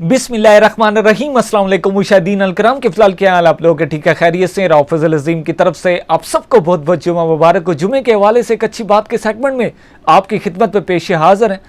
बिस्मिल्लाहिर्रहमानिर्रहीम। अस्सलाम वालेकुम मुशाहिदीन अलकराम के फिलहाल क्या हाल आप लोगों के? ठीक है, खैरियत से। राव फजल अजीम की तरफ से आप सबको बहुत बहुत जुमा मुबारक हो। जुमे के हवाले से एक अच्छी बात के सेगमेंट में आपकी खिदमत में पेश हाजिर है।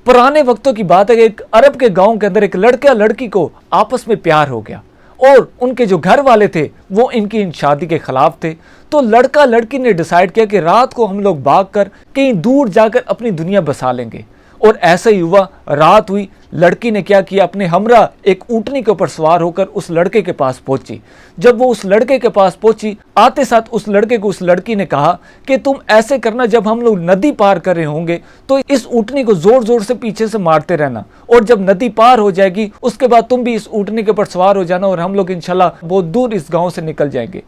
पुराने वक्तों की बात है कि एक अरब के गांव के अंदर एक लड़का लड़की को आपस में प्यार हो गया और उनके जो घर वाले थे वो इनकी इन शादी के खिलाफ थे। तो लड़का लड़की ने डिसाइड किया कि रात को हम लोग भाग कर कहीं दूर जाकर अपनी दुनिया बसा लेंगे। और ऐसा ही हुआ। रात हुई, लड़की ने क्या किया, अपने हमरा एक ऊँटनी के ऊपर सवार होकर उस लड़के के पास पहुंची। जब वो उस लड़के के पास पहुंची, आते साथ उस लड़के को उस लड़की ने कहा कि तुम ऐसे करना, जब हम लोग नदी पार कर रहे होंगे तो इस ऊँटनी को जोर जोर से पीछे से मारते रहना, और जब नदी पार हो जाएगी उसके बाद तुम भी इस ऊँटनी के ऊपर सवार हो जाना और हम लोग इंशाल्लाह बहुत दूर इस गाँव से निकल जाएंगे।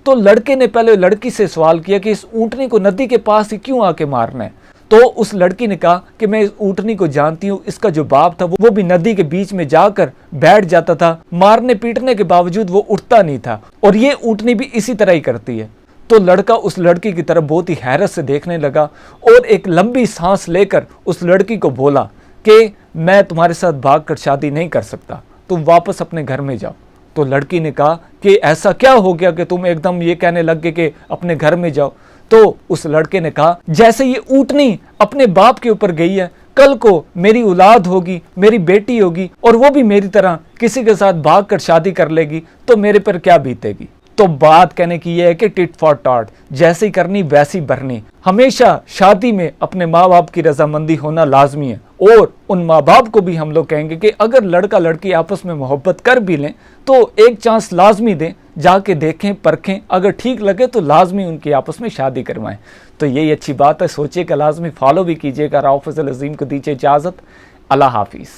तो लड़के ने पहले लड़की से सवाल किया कि इस ऊँटनी को नदी के पास ही क्यों आके मारना है। तो उस लड़की ने कहा कि मैं इस ऊँटनी को जानती हूँ, इसका जो बाप था वो भी नदी के बीच में जाकर बैठ जाता था, मारने पीटने के बावजूद वो उठता नहीं था, और ये ऊँटनी भी इसी तरह ही करती है। तो लड़का उस लड़की की तरफ बहुत ही हैरत से देखने लगा और एक लंबी सांस लेकर उस लड़की को बोला कि मैं तुम्हारे साथ भागकर शादी नहीं कर सकता, तुम वापस अपने घर में जाओ। तो लड़की ने कहा कि ऐसा क्या हो गया कि तुम एकदम ये कहने लग गए कि अपने घर में जाओ। तो उस लड़के ने कहा, जैसे ये ऊँटनी अपने बाप के ऊपर गई है, कल को मेरी औलाद होगी, मेरी बेटी होगी, और वो भी मेरी तरह किसी के साथ भागकर शादी कर लेगी तो मेरे पर क्या बीतेगी। तो बात कहने की यह है कि टिट फॉर टाट, जैसी करनी वैसी भरनी। हमेशा शादी में अपने माँ बाप की रजामंदी होना लाजमी है, और उन माँ बाप को भी हम लोग कहेंगे कि अगर लड़का लड़की आपस में मोहब्बत कर भी लें तो एक चांस लाजमी दें, जाके देखें परखें, अगर ठीक लगे तो लाजमी उनकी आपस में शादी करवाएं। तो यही अच्छी बात है, सोचिएगा, लाजमी फॉलो भी कीजिएगा। राव फजल अजीम को दीजिए इजाज़त। अल्लाह हाफिज़।